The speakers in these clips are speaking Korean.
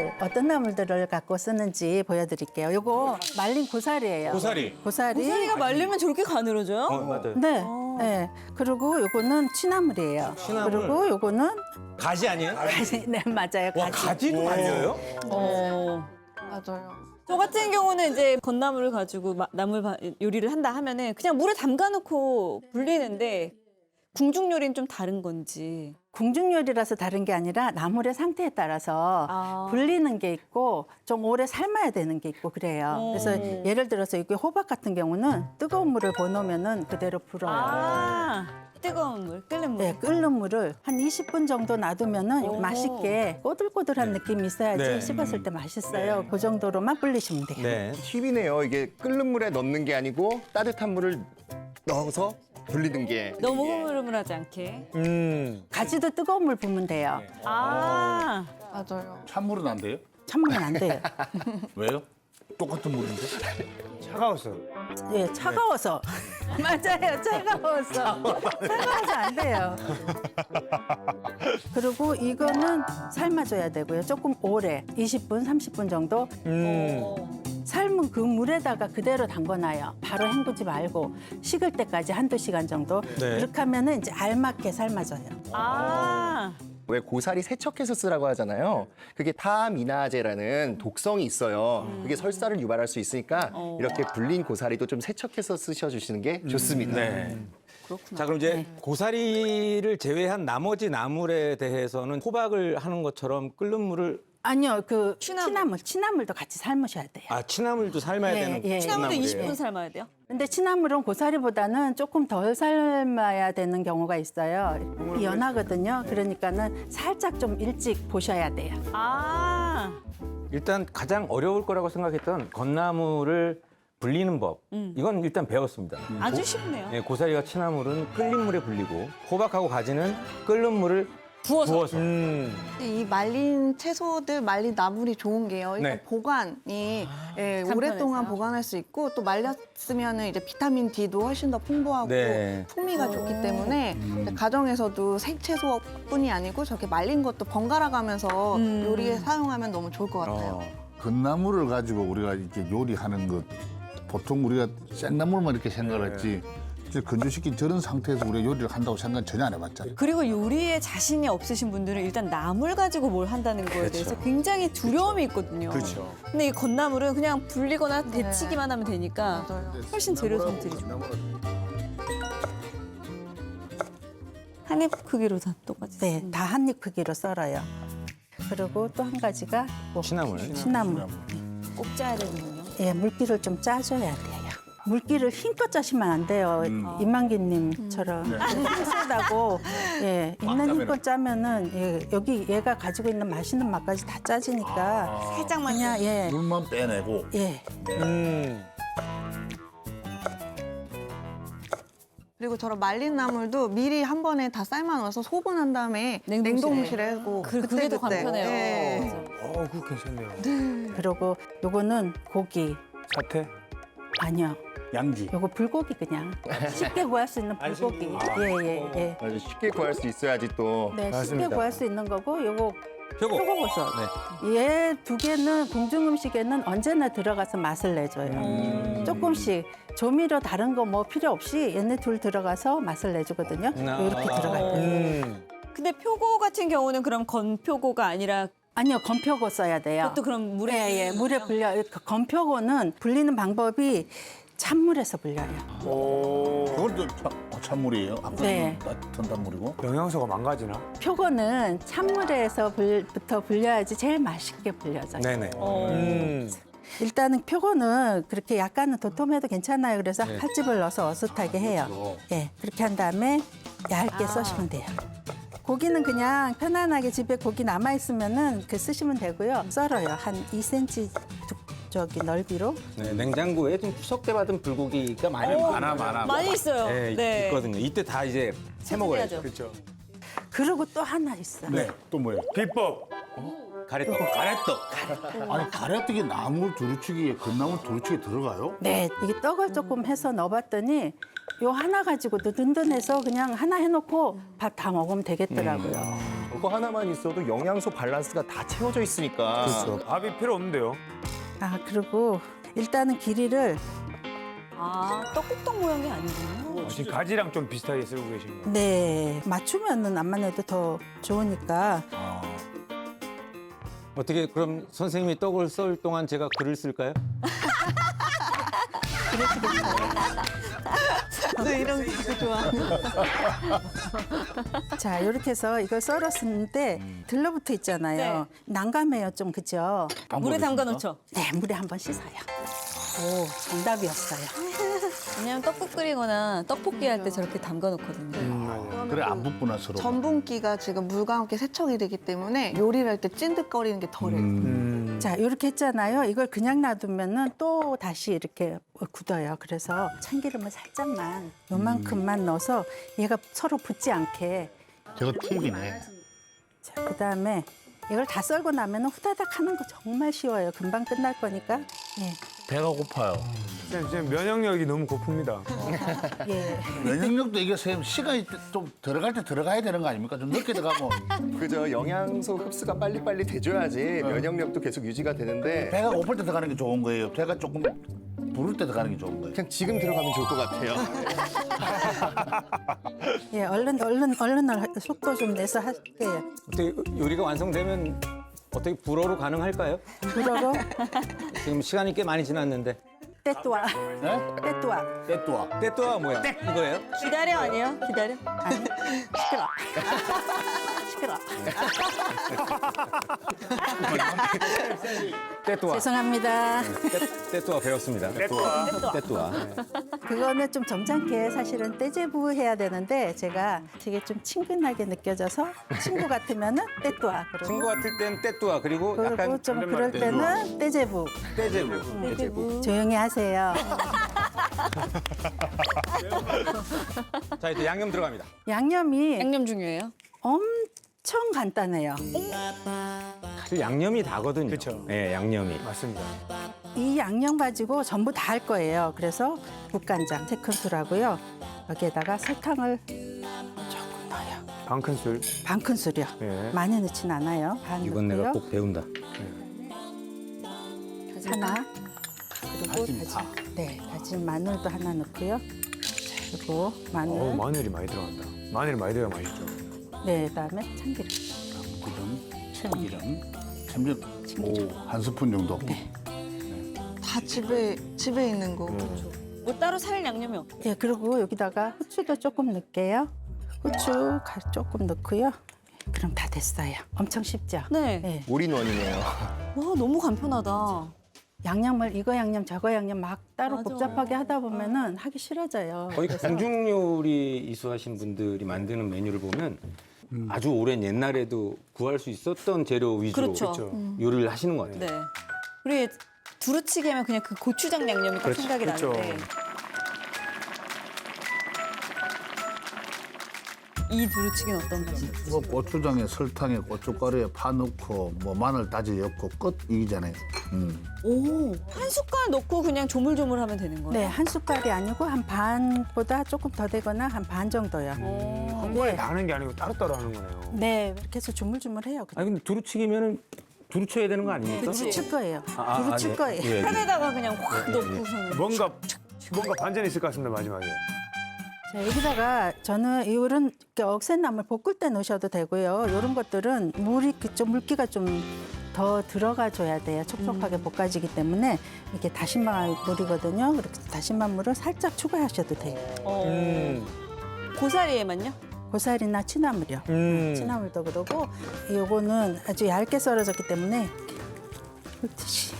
나물을 어떤 나물들을 갖고 쓰는지 보여드릴게요. 요거 말린 고사리예요. 고사리. 고사리가 말리면 저렇게 가늘어져요? 맞아요. 네. 네. 그리고 요거는 취나물이에요. 취나물. 그리고 요거는 가지 아니에요? 가지. 네, 맞아요. 와, 가지도 말려요? 맞아요. 저 같은 경우는 이제 건나물을 가지고 요리를 한다 하면은 그냥 물에 담가놓고 불리는데 궁중 요리는 좀 다른 건지. 궁중 요리라서 다른 게 아니라 나물의 상태에 따라서 불리는 게 있고 좀 오래 삶아야 되는 게 있고 그래요. 그래서 예를 들어서 이게 호박 같은 경우는 뜨거운 물을 부어놓으면은 그대로 불어요. 뜨거운 물, 끓는 물. 네, 끓는 물을 한 20분 정도 놔두면은 맛있게 꼬들꼬들한 느낌이 있어야지 네. 씹었을 때 맛있어요. 그 정도로만 불리시면 돼요. 네. 팁이네요. 이게 끓는 물에 넣는 게 아니고 따뜻한 물을 넣어서 불리는 게. 너무 흐물흐물하지 않게. 가지도 뜨거운 물 부으면 돼요. 맞아요. 찬물은 안 돼요? 찬물은 안 돼요. 왜요? 똑같은 물인데? 차가워서. 예, 차가워서. 맞아요, 차가워서. 차가워서 안 돼요. 그리고 이거는 삶아줘야 되고요. 조금 오래, 20분, 30분 정도. 삶은 그 물에다가 그대로 담궈놔요. 바로 헹구지 말고 식을 때까지 한두 시간 정도. 네. 그렇게 하면은 이제 알맞게 삶아져요. 왜 고사리 세척해서 쓰라고 하잖아요. 그게 타미나제라는 독성이 있어요. 그게 설사를 유발할 수 있으니까 이렇게 불린 고사리도 좀 세척해서 쓰셔주시는 게 좋습니다. 네. 자, 그럼 이제 고사리를 제외한 나머지 나물에 대해서는 호박을 하는 것처럼 끓는 물을 아니요, 그 취나물도 같이 삶으셔야 돼요. 취나물도 삶아야 예, 되는 예. 취나물도 콩나물이에요. 20분 삶아야 돼요? 근데 취나물은 고사리보다는 조금 덜 삶아야 되는 경우가 있어요. 연하거든요. 그러니까는 살짝 좀 일찍 보셔야 돼요. 일단 가장 어려울 거라고 생각했던 건나물을 불리는 법. 이건 일단 배웠습니다. 아주 쉽네요. 네, 고사리와 취나물은 끓는 물에 불리고 호박하고 가지는 끓는 물을 부어서. 이 말린 채소들, 말린 나물이 좋은 게요. 일단 네. 보관이 예, 간편해서요. 오랫동안 보관할 수 있고 또 말렸으면은 이제 비타민 D도 훨씬 더 풍부하고 네. 풍미가 좋기 때문에 가정에서도 생채소뿐이 아니고 저렇게 말린 것도 번갈아 가면서 요리에 사용하면 너무 좋을 것 같아요. 건나물을 가지고 우리가 이렇게 요리하는 것 보통 우리가 생나물만 이렇게 생각을 했지 이제 건조시킨 저런 상태에서 우리가 요리를 한다고 생각은 전혀 안 해봤잖아요. 그리고 요리에 자신이 없으신 분들은 일단 나물 가지고 뭘 한다는 거에 대해서 굉장히 두려움이 있거든요. 그렇죠. 근데 이 건나물은 그냥 불리거나 데치기만 하면 되니까 맞아요. 훨씬 재료 선택이 좋아요. 한 입 크기로 다 똑같이. 네, 다 한 입 크기로 썰어요. 그리고 또 한 가지가 뭐 취나물. 취나물. 꼭 짜야 되는군요. 예, 물기를 좀 짜줘야 돼요. 물기를 힘껏 짜시면 안 돼요. 이만기님처럼 힘 세다고 예, 있는 힘껏 짜면은 예, 여기 얘가 가지고 있는 맛있는 맛까지 다 짜지니까 살짝만 그냥 예, 물만 빼내고 예. 그리고 저런 말린 나물도 미리 한 번에 다 삶아놔서 소분한 다음에 냉동실에 하고 그게 더 간편해요. 네. 그거 괜찮네요. 그리고 요거는 고기 사태? 아니요. 양지. 요거 불고기 그냥 쉽게 구할 수 있는 불고기. 예. 아주 쉽게 구할 수 있어야지 또. 네, 쉽게 맞습니다. 구할 수 있는 거고 요거 표고. 표고버섯. 얘 두 개는 궁중 음식에는 언제나 들어가서 맛을 내줘요. 조금씩 조미료 다른 거 뭐 필요 없이 얘네 둘 들어가서 맛을 내주거든요. 이렇게 들어가요. 근데 표고 같은 경우는 그럼 건표고가 아니라 아니요, 건표고 써야 돼요. 그것도 그럼 물에 예, 물에 불려. 그 건표고는 불리는 방법이 찬물에서 불려요. 그건 또 찬물이에요? 네. 따뜻한 단물이고? 영양소가 망가지나? 표고는 찬물에서부터 불려야지 제일 맛있게 불려져요. 네네. 일단은 표고는 그렇게 약간은 도톰해도 괜찮아요. 그래서 칼집을 넣어서 어슷하게 해요. 예, 그렇게 한 다음에 얇게 써시면 돼요. 고기는 그냥 편안하게 집에 고기 남아 있으면은 그 쓰시면 되고요. 썰어요. 한 2cm 저기 넓이로. 네, 냉장고에 좀 추석때 받은 불고기가 많아. 많이 있어요. 네, 있거든요. 이때 다 이제 해 먹어야죠. 해야죠. 그렇죠. 그리고 또 하나 있어요. 네. 또 뭐예요? 비법. 가래떡. 가래떡. 아니 가래떡이 나물 두루치기에 건나물 두루치기에 들어가요? 네, 이게 떡을 조금 해서 넣어봤더니 요 하나 가지고도 든든해서 그냥 하나 해놓고 밥 다 먹으면 되겠더라고요. 그거 하나만 있어도 영양소 밸런스가 다 채워져 있으니까. 밥이 필요 없는데요. 아, 그리고 일단은 길이를 아, 떡국떡 모양이 아니군요. 지금 가지랑 좀 비슷하게 쓰고 계신 거예요. 네, 맞추면은 암만 해도 더 좋으니까. 어떻게 그럼 선생님이 떡을 썰 동안 제가 글을 쓸까요? 네, 이런 거 좋아. 자, 이렇게 해서 이걸 썰었는데 들러붙어 있잖아요. 난감해요, 좀 그죠? 물에 담가 놓죠. 네, 물에 한번 씻어요. 오, 정답이었어요. 왜냐면 떡국 끓이거나 떡볶이 할 때 저렇게 담가 놓거든요. 그래 안 붙구나 서로. 전분기가 지금 물과 함께 세척이 되기 때문에 요리를 할 때 찐득거리는 게 덜해요. 자, 이렇게 했잖아요. 이걸 그냥 놔두면은 또 다시 이렇게 굳어요. 그래서 참기름을 살짝만 요만큼만 넣어서 얘가 서로 붙지 않게. 저거 팁이네. 자, 그다음에 이걸 다 썰고 나면은 후다닥 하는 거 정말 쉬워요. 금방 끝날 거니까. 예. 배가 고파요. 지금 면역력이 너무 고픕니다. 예. 면역력도 이게 선생님 시간이 좀 들어갈 때 들어가야 되는 거 아닙니까? 좀 늦게 들어가면 그죠. 영양소 흡수가 빨리빨리 돼줘야지 면역력도 계속 유지가 되는데 배가 고플 때 들어가는 게 좋은 거예요. 배가 조금 부를 때 들어가는 게 좋은 거예요. 그냥 지금 들어가면 좋을 것 같아요. 예, 얼른 속도 좀 내서 할게요. 어떻게 요리가 완성되면 어떻게 불어로 가능할까요? 불어로 지금 시간이 꽤 많이 지났는데. 떼또아. 네? 떼또아. 떼또아. 떼또가 뭐야? 이거예요? 기다려 아니에요? 기다려. 아니, 시끄러. 시끄러. 떼또아. 죄송합니다. 떼또아 배웠습니다. 떼또아. 그거는 좀 점잖게 사실은 떼제부 해야 되는데 제가 되게 좀 친근하게 느껴져서 친구 같으면은 떼또아. 친구 같을 땐 떼또아 그리고 그리고 약간 좀 그럴 때는 떼제부. 떼제부. 조용히 하세요. 자 이제 양념 들어갑니다. 양념이 양념 중요해요. 엄청 간단해요. 사실 양념이 다거든요. 그쵸. 네, 양념이. 맞습니다. 이 양념 가지고 전부 다 할 거예요. 그래서 국간장 3큰술하고요. 여기에다가 설탕을 조금 넣어요. 반 큰술. 반 큰술이요. 예. 많이 넣진 않아요. 반 이건 넣고요. 내가 꼭 배운다. 하나. 그리고 다진 마늘도 하나 넣고요. 자, 그리고 마늘. 마늘이 많이 들어간다. 마늘이 많이 들어야 맛있죠. 네, 그다음에 참기름. 기름, 참기름. 오, 한 스푼 정도. 다 집에 있는 거. 뭐 따로 살 양념이 없. 예, 그리고 여기다가 후추도 조금 넣을게요. 후추 조금 넣고요. 그럼 다 됐어요. 엄청 쉽죠? 네. 네. 올인원이네요. 와 너무 간편하다. 양념을 이거 양념 저거 양념 막 따로 맞아. 복잡하게 하다 보면은 하기 싫어져요. 거의 공중 요리 이수하신 분들이 만드는 메뉴를 보면 아주 오랜 옛날에도 구할 수 있었던 재료 위주로 그렇죠. 요리를 하시는 것 같아요. 네. 우리 두루치기 하면 그냥 그 고추장 양념이 딱 그렇죠. 생각이 그렇죠. 나는데 이 두루치기는 어떤 맛이에요? 뭐 고추장에 설탕에 고춧가루에 파 넣고 뭐 마늘 다져 넣고 끝 이잖아요. 오, 한 숟갈 넣고 그냥 조물조물하면 되는 거예요? 네, 한 숟갈이 아니고 한 반보다 조금 더 되거나 한 반 정도요. 한 번에 다 하는 게 아니고 따로따로 하는 거네요. 네, 이렇게 해서 주물주물해요. 아니 근데 두루치기면은 두루쳐야 되는 거 아닙니까? 그치. 두루칠 거예요. 아, 두루칠 네. 거예요. 예. 팬에다가 그냥 확 넣고서는 뭔가 반전이 있을 것 같습니다, 마지막에. 자, 여기다가 저는 이런 억센나물 볶을 때 넣으셔도 되고요. 이런 것들은 물기가 좀 더 들어가 줘야 돼요. 촉촉하게 볶아지기 때문에 이게 다시마 물이거든요. 그렇게 다시마 물을 살짝 추가하셔도 돼요. 고사리에만요? 고사리나 취나물이요. 취나물도 그러고 요거는 아주 얇게 썰어졌기 때문에 이렇듯이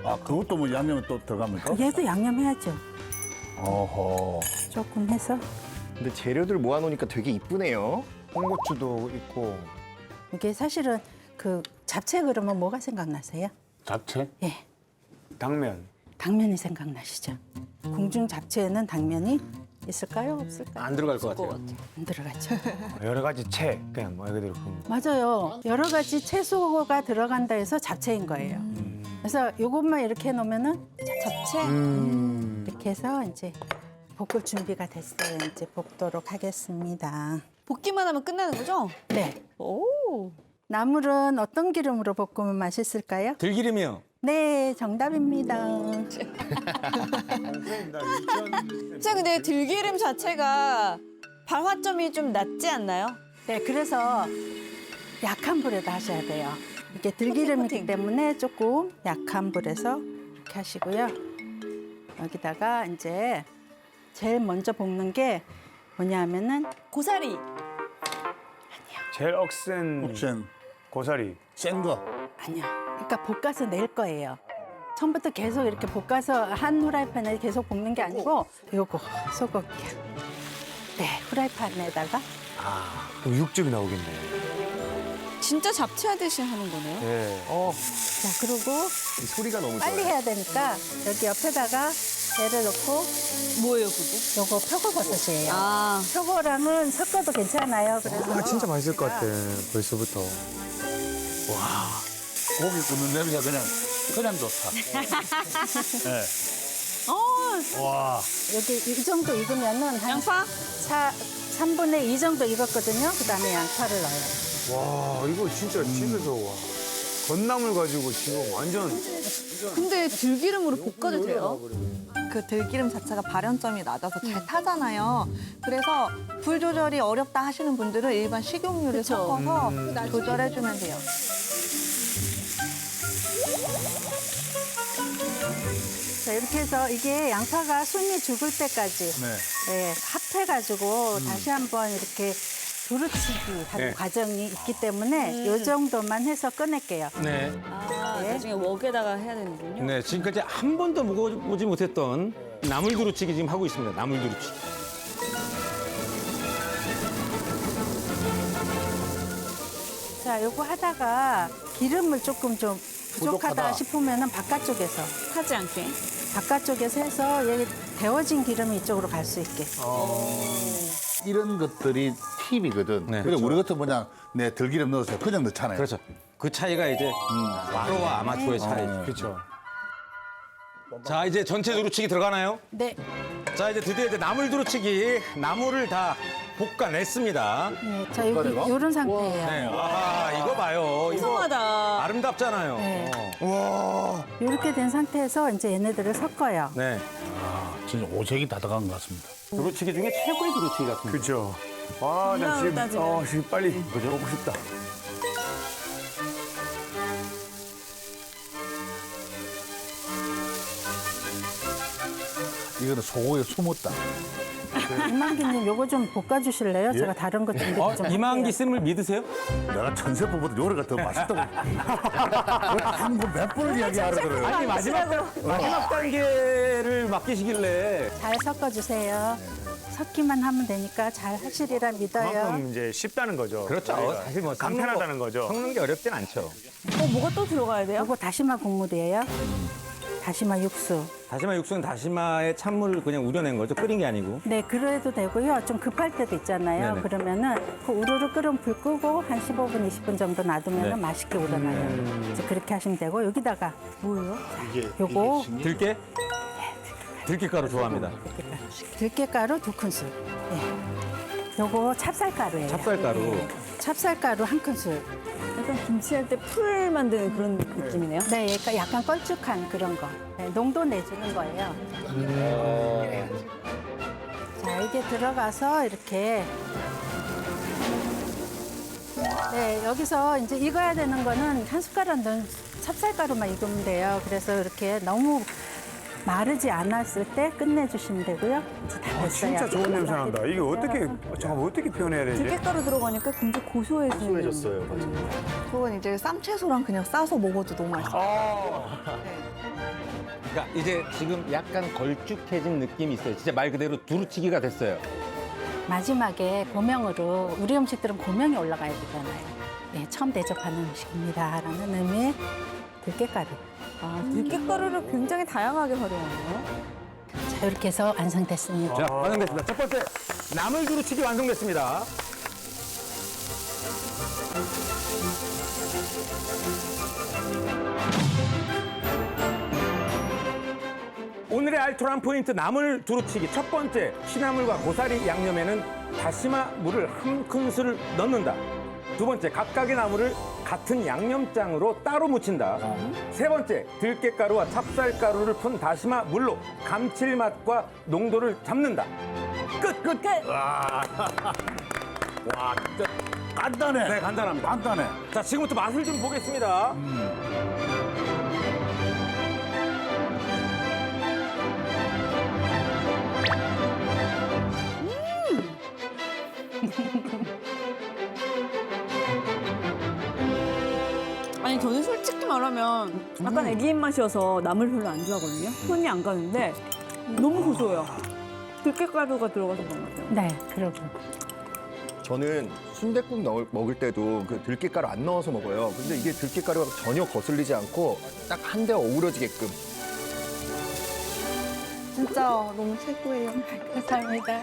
아, 그것도 뭐 양념에 또 들어갑니까? 얘도 양념해야죠. 어허. 조금 해서 근데 재료들 모아놓으니까 되게 이쁘네요. 홍고추도 있고. 이게 사실은 그 잡채 그러면 뭐가 생각나세요? 잡채? 예, 당면. 당면이 생각나시죠? 궁중 잡채에는 당면이 있을까요? 없을까요? 안 들어갈 것 같아요. 안 들어가죠. 여러 가지 채, 그냥 말 그대로. 맞아요. 여러 가지 채소가 들어간다 해서 잡채인 거예요. 그래서 이것만 이렇게 해놓으면은 잡채 이렇게 해서 이제 볶을 준비가 됐어요. 이제 볶도록 하겠습니다. 볶기만 하면 끝나는 거죠? 네. 오. 나물은 어떤 기름으로 볶으면 맛있을까요? 들기름이요. 네, 정답입니다. 선생님 근데 들기름 자체가 발화점이 좀 낮지 않나요? 네, 그래서 약한 불에다 하셔야 돼요. 이게 들기름이기 코팅. 때문에 조금 약한 불에서 이렇게 하시고요. 여기다가 이제 제일 먼저 볶는 게 뭐냐면은 고사리. 제일 억센 혹시 고사리. 센 거. 아니야. 그러니까 볶아서 낼 거예요. 처음부터 계속 이렇게 볶아서 한 후라이팬에 계속 볶는 게 아니고 요거 소고기. 네, 후라이팬에다가 그럼 육즙이 나오겠네. 진짜 잡채하듯이 하는 거네요. 예. 자, 그리고 이 소리가 너무 빨리 좋아요. 해야 되니까 여기 옆에다가 얘를 넣고 뭐예요, 그게? 요거 표고버섯이에요. 아, 표고랑은 섞어도 괜찮아요. 그래서 아, 진짜 맛있을 것 같아. 벌써부터. 고기 굽는 냄새가 그냥 좋다. 네. 와. 여기 이 정도 익으면은 한 양파? 3분의 2 정도 익었거든요. 그다음에 양파를 넣어요. 와, 이거 진짜 집에서 와. 건나물 가지고 지금 완전 근데 들기름으로 볶아도 돼요? 그 들기름 자체가 발연점이 낮아서 잘 타잖아요. 그래서 불 조절이 어렵다 하시는 분들은 일반 식용유를 그쵸. 섞어서 조절해주면 돼요. 자, 이렇게 해서 이게 양파가 순이 죽을 때까지 네. 네, 합해가지고 다시 한번 이렇게 두루치기 하는 네. 과정이 있기 때문에 이 정도만 해서 꺼낼게요. 네. 아, 네. 나중에 웍에다가 해야 되는군요. 네, 지금까지 한 번도 먹어보지 못했던 나물 두루치기 지금 하고 있습니다. 나물 두루치기. 자, 요거 하다가 기름을 조금 좀 부족하다 부족하다. 싶으면은 바깥쪽에서 타지 않게. 해서 여기 데워진 기름이 이쪽으로 갈 수 있게. 이런 것들이 팁이거든. 네. 그래 우리 같은 뭐냐 네 들기름 넣어서 그냥 넣잖아요. 그렇죠. 그 차이가 이제 프로와 아마추어의 차이. 그렇죠. 자, 이제 전체 두루치기 들어가나요? 네. 자, 이제 드디어 이제 나물 두루치기. 나물을 다 볶아냈습니다. 네. 자, 여기 요런 상태예요. 네. 와, 이거 봐요. 이거 풍성하다. 아름답잖아요. 네. 와. 이렇게 된 상태에서 이제 얘네들을 섞어요. 네. 진짜 오색이 다 들어간 것 같습니다. 두루치기 중에 최고의 두루치기 같습니다. 그렇죠. 와, 나 지금, 따지면. 지금 빨리 먹고 싶다. 이거는 소고기에 숨었다. 이만기님 요거 좀 볶아주실래요? 제가 다른 것 좀. 좀 이만기 할게요. 쌤을 믿으세요? 내가 천세보보다 요리가 더 맛있다고. 한번 몇 번을 이야기하라 그래요. 아니, 마지막 단계를 맡기시길래. 잘 섞어주세요. 섞기만 하면 되니까 잘 하시리라 믿어요. 그만큼 이제 쉽다는 거죠. 그렇죠. 저희가. 사실 뭐 간편하다는 거죠. 섞는 게 어렵진 않죠. 뭐가 또 들어가야 돼요? 요거 다시마 국물이에요. 다시마 육수. 다시마 육수는 다시마에 찬물을 그냥 우려낸 거죠. 끓인 게 아니고. 네, 그래도 되고요. 좀 급할 때도 있잖아요. 네네. 그러면은 그 우르르 끓으면 불 끄고 한 15분, 20분 정도 놔두면 네. 맛있게 우러나요. 이제 그렇게 하시면 되고 여기다가 뭐예요? 요거 들깨? 들깨가루 좋아합니다. 들깨가루 2큰술. 네. 요거 찹쌀가루예요. 찹쌀가루. 찹쌀가루 1큰술. 약간 김치할 때 풀 만드는 그런 느낌이네요. 네, 약간 걸쭉한 그런 거. 네, 농도 내주는 거예요. 자, 이게 들어가서 이렇게. 네, 여기서 이제 익어야 되는 거는 한 숟가락 넣은 찹쌀가루만 익으면 돼요. 그래서 이렇게 너무 마르지 않았을 때 끝내주시면 되고요. 이제 다 됐어요. 진짜 좋은 냄새 난다. 이게 어떻게, 잠깐만, 어떻게 표현해야 되지? 들깨가루 들어가니까 굉장히 고소해지는. 소해졌어요. 맞아요. 그건 이제 쌈채소랑 그냥 싸서 먹어도 너무 맛있어요. 그러니까 이제 지금 약간 걸쭉해진 느낌이 있어요. 진짜 말 그대로 두루치기가 됐어요. 마지막에 고명으로 우리 음식들은 고명이 올라가야 되잖아요. 네, 처음 대접하는 음식입니다라는 의미의 들깨가루. 아, 들깨가루를 굉장히 다양하게 활용하네요. 자, 이렇게 해서 완성됐습니다. 자, 완성됐습니다. 첫 번째 나물 두루치기 완성됐습니다. 오늘의 오늘의 알토란 포인트 나물 두루치기 첫 번째, 취나물과 고사리 양념에는 다시마 물을 한 큰술을 넣는다. 두 번째, 각각의 나물을 같은 양념장으로 따로 무친다. 세 번째, 들깨가루와 찹쌀가루를 푼 다시마 물로 감칠맛과 농도를 잡는다. 끝! 와, 진짜 간단해. 네, 간단합니다. 간단해. 자, 지금부터 맛을 좀 보겠습니다. 아니 저는 솔직히 말하면 약간 애기 입맛이어서 나물 별로 안 좋아하거든요. 손이 안 가는데 너무 고소해요. 들깨가루가 들어가서 그런 것 같아요. 네, 그러고. 저는 순댓국 먹을 때도 그 들깨가루 안 넣어서 먹어요. 근데 이게 들깨가루가 전혀 거슬리지 않고 딱 한데 어우러지게끔. 진짜 너무 최고예요. 감사합니다.